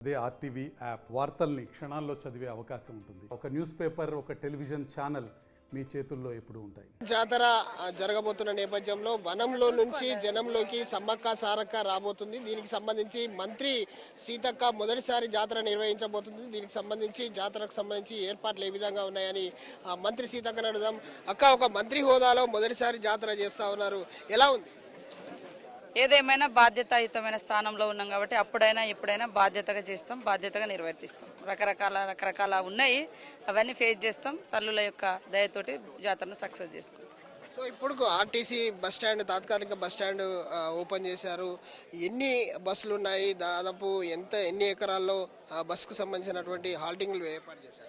అదే RTV app వార్తల్ని క్షణాల్లో చదివే అవకాశం ఉంటుంది. ఒక న్యూస్ పేపర్, ఒక టెలివిజన్ ఛానల్ మీ చేతుల్లో ఎప్పుడు ఉంటాయి. జాతర జరగబోతున్న నేపథ్యంలో వనంలో నుంచి జనంలోకి సమ్మక్క సారక్క రాబోతుంది. దీనికి సంబంధించి మంత్రి సీతక్క మొదటిసారి జాతర నిర్వహించబోతుంది. దీనికి సంబంధించి జాతరకు సంబంధించి ఏర్పాట్లు ఏ విధంగా ఉన్నాయని మంత్రి సీతక్కని అడుగుదాం. అక్క, ఒక మంత్రి హోదాలో మొదటిసారి జాతర చేస్తా ఉన్నారు, ఎలా ఉంది? ఏదేమైనా బాధ్యతాయుతమైన స్థానంలో ఉన్నాం కాబట్టి అప్పుడైనా ఎప్పుడైనా బాధ్యతగా చేస్తాం, బాధ్యతగా నిర్వర్తిస్తాం. రకరకాల ఉన్నాయి, అవన్నీ ఫేస్ చేస్తాం. తల్లుల యొక్క దయతోటి జాతరను సక్సెస్ చేసుకుంటాం. సో ఇప్పుడు ఆర్టీసీ బస్ స్టాండ్, తాత్కాలిక బస్ స్టాండ్ ఓపెన్ చేశారు. ఎన్ని బస్సులు ఉన్నాయి? దాదాపు ఎన్ని ఎకరాల్లో బస్సుకు సంబంధించినటువంటి హాల్టింగ్లు ఏర్పాటు చేశారు?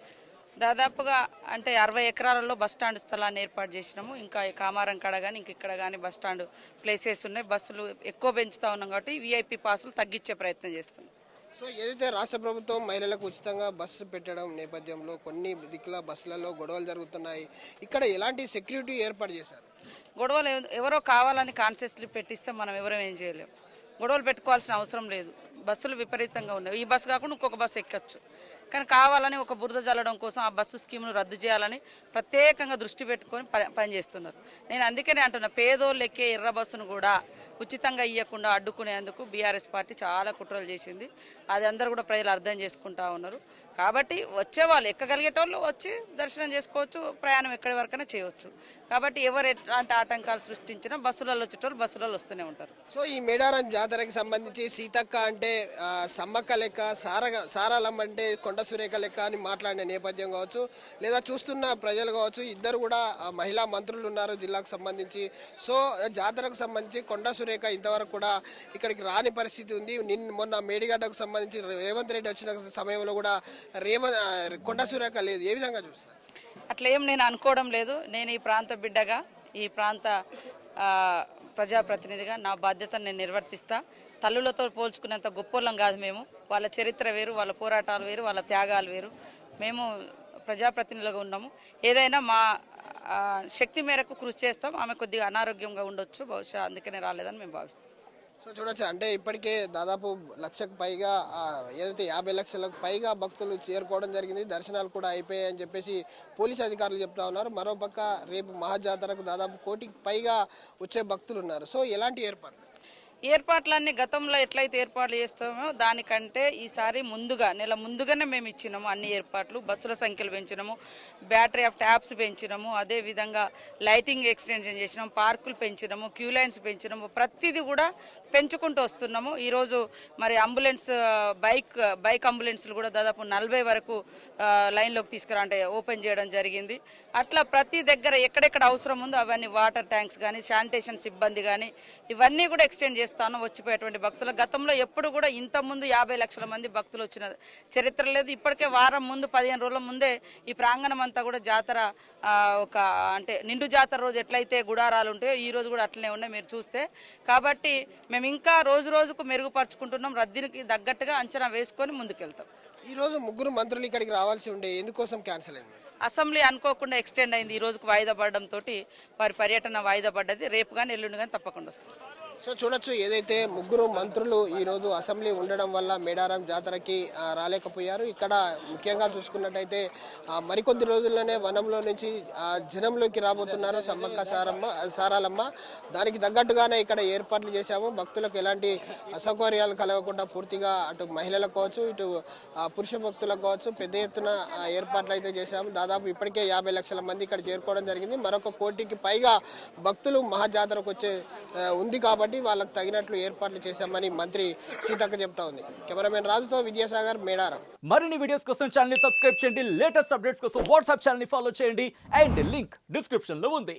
దాదాపుగా అంటే 60 ఎకరాలలో బస్ స్టాండ్ స్థలాన్ని ఏర్పాటు చేసినాము. ఇంకా కామారం కాడ కానీ ఇక్కడ కానీ బస్ స్టాండ్ ప్లేసెస్ ఉన్నాయి. బస్సులు ఎక్కువ పెంచుతా ఉన్నాం కాబట్టి విఐపి పాసులు తగ్గించే ప్రయత్నం చేస్తున్నాం. సో ఏదైతే రాష్ట్ర ప్రభుత్వం మహిళలకు ఉచితంగా బస్సు పెట్టడం నేపథ్యంలో కొన్ని దిక్కుల బస్సులలో గొడవలు జరుగుతున్నాయి. ఇక్కడ ఎలాంటి సెక్యూరిటీ ఏర్పాటు చేశారు? గొడవలు ఎవరో కావాలని కాన్షియస్లీ పెట్టిస్తే మనం ఎవరం ఏం చేయలేము. గొడవలు పెట్టుకోవాల్సిన అవసరం లేదు. బస్సులు విపరీతంగా ఉన్నాయి. ఈ బస్సు కాకుండా ఇంకొక బస్సు ఎక్కచ్చు. కానీ కావాలని ఒక బురద జల్లడం కోసం ఆ బస్సు స్కీమ్ను రద్దు చేయాలని ప్రత్యేకంగా దృష్టి పెట్టుకొని పనిచేస్తున్నారు. నేను అందుకనే అంటున్నా, పేదోళ్ళు ఎక్కే ఎర్ర బస్సును కూడా ఉచితంగా ఇవ్వకుండా అడ్డుకునేందుకు బీఆర్ఎస్ పార్టీ చాలా కుట్రలు చేసింది. అది అందరూ కూడా ప్రజలు అర్థం చేసుకుంటా ఉన్నారు. కాబట్టి వచ్చేవాళ్ళు, ఎక్కగలిగేటోళ్ళు వచ్చి దర్శనం చేసుకోవచ్చు, ప్రయాణం ఎక్కడి వరకైనా చేయవచ్చు. కాబట్టి ఎవరు ఎట్లాంటి ఆటంకాలు సృష్టించినా బస్సులలో వచ్చేటోళ్ళు బస్సులలో వస్తూనే ఉంటారు. సో ఈ మేడారం జాతరకి సంబంధించి సీతక్క అంటే సమ్మక్క లెక్క, సారాలమ్మ అంటే కొండ సురేఖ లెక్క అని మాట్లాడిన నేపథ్యం కావచ్చు, లేదా చూస్తున్న ప్రజలు కావచ్చు, ఇద్దరు కూడా మహిళా మంత్రులు ఉన్నారు జిల్లాకు సంబంధించి. సో జాతరకు సంబంధించి కొండ సురేఖ ఇంతవరకు కూడా ఇక్కడికి రాని పరిస్థితి ఉంది. మొన్న మేడిగడ్డకు సంబంధించి రేవంత్ రెడ్డి వచ్చిన సమయంలో కూడా కొండ సురేఖ లేదు. ఏ విధంగా చూస్తారు? అట్లేం నేను అనుకోవడం లేదు. నేను ఈ ప్రాంత బిడ్డగా, ఈ ప్రాంత ప్రజాప్రతినిధిగా నా బాధ్యతను నేను నిర్వర్తిస్తా. తల్లులతో పోల్చుకునేంత గొప్పోళ్ళం కాదు మేము. వాళ్ళ చరిత్ర వేరు, వాళ్ళ పోరాటాలు వేరు, వాళ్ళ త్యాగాలు వేరు. మేము ప్రజాప్రతినిధులుగా ఉన్నాము. ఏదైనా మా శక్తి మేరకు కృషి చేస్తాం. ఆమె కొద్దిగా అనారోగ్యంగా ఉండొచ్చు, బహుశా అందుకనే రాలేదని మేము భావిస్తాం. సో చూడొచ్చు, అంటే ఇప్పటికే దాదాపు 1,00,000కు పైగా, ఏదైతే 50 లక్షలకు పైగా భక్తులు చేరుకోవడం జరిగింది. దర్శనాలు కూడా అయిపోయాయని చెప్పేసి పోలీసు అధికారులు చెప్తా ఉన్నారు. మరోపక్క రేపు మహాజాతరకు దాదాపు 1 కోటికి పైగా వచ్చే భక్తులు ఉన్నారు. సో ఎలాంటి ఏర్పాట్లన్నీ గతంలో ఎట్లయితే ఏర్పాట్లు చేస్తామో దానికంటే ఈసారి నెల ముందుగానే మేము ఇచ్చినాము అన్ని ఏర్పాట్లు. బస్సుల సంఖ్యలు పెంచినాము, బ్యాటరీ ఆఫ్ ట్యాప్స్ పెంచినాము, అదేవిధంగా లైటింగ్ ఎక్స్టెన్షన్ చేసినాము, పార్కులు పెంచినాము, క్యూ లైన్స్ పెంచినాము. ప్రతిదీ కూడా పెంచుకుంటూ వస్తున్నాము. ఈరోజు మరి అంబులెన్స్ బైక్ అంబులెన్స్లు కూడా దాదాపు 40 వరకు లైన్లోకి అంటే ఓపెన్ చేయడం జరిగింది. అట్లా ప్రతి దగ్గర ఎక్కడెక్కడ అవసరం ఉందో అవన్నీ వాటర్ ట్యాంక్స్ కానీ, శానిటేషన్ సిబ్బంది కానీ ఇవన్నీ కూడా ఎక్స్టెండ్ చేస్తాను. వచ్చిపోయేటువంటి భక్తులు గతంలో ఎప్పుడు కూడా ఇంతకుముందు 50 లక్షల మంది భక్తులు వచ్చిన చరిత్ర లేదు. ఇప్పటికే వారం ముందు, 15 రోజుల ముందే ఈ ప్రాంగణం అంతా కూడా జాతర అంటే నిండు జాతర రోజు ఎట్లయితే గుడారాలు ఉంటాయో ఈ రోజు కూడా అట్లనే ఉన్నాయి మీరు చూస్తే. కాబట్టి మేము ఇంకా రోజు రోజుకు మెరుగుపరుచుకుంటున్నాం. రద్దీకి తగ్గట్టుగా అంచనా వేసుకొని ముందుకెళ్తాం. ఈ రోజు 3 మంత్రులు ఇక్కడికి రావాల్సి ఉండే, ఎందుకోసం క్యాన్సిల్ అయింది? అసెంబ్లీ అనుకోకుండా ఎక్స్టెండ్ అయింది. ఈ రోజుకు వాయిదా పడడంతో వారి పర్యటన వాయిదా పడ్డది. రేపు కానీ ఎల్లుండి కానీ తప్పకుండా వస్తుంది. సో చూడొచ్చు, ఏదైతే 3 మంత్రులు ఈరోజు అసెంబ్లీ ఉండడం వల్ల మేడారం జాతరకి రాలేకపోయారు. ఇక్కడ ముఖ్యంగా చూసుకున్నట్టయితే మరికొద్ది రోజుల్లోనే వనంలో నుంచి జనంలోకి రాబోతున్నారు సమ్మక్క సారాలమ్మ. దానికి తగ్గట్టుగానే ఇక్కడ ఏర్పాట్లు చేశాము. భక్తులకు ఎలాంటి అసౌకర్యాలు కలగకుండా పూర్తిగా అటు మహిళలకు కావచ్చు, ఇటు పురుష భక్తులకు కావచ్చు పెద్ద ఎత్తున ఏర్పాట్లు అయితే చేశాము. దాదాపు ఇప్పటికే 50 లక్షల మంది ఇక్కడ చేరుకోవడం జరిగింది. మరొక 1 కోటికి పైగా భక్తులు మహాజాతరకు వచ్చే ఉంది కాబట్టి వాళ్ళకు తగినట్లు ఏర్పాట్లు చేశామని మంత్రి సీతక్క చెప్తా ఉంది. కెమెరామెన్ రాజుతో విద్యాసాగర్, మేడారం. మరిన్ని వీడియోస్ కోసం ఛానల్ ని సబ్స్క్రైబ్ చేయండి. లేటెస్ట్ అప్డేట్స్ కోసం వాట్సాప్ ఛానల్ ని ఫాలో చేయండి. అండ్ లింక్ డిస్క్రిప్షన్ లో ఉంది.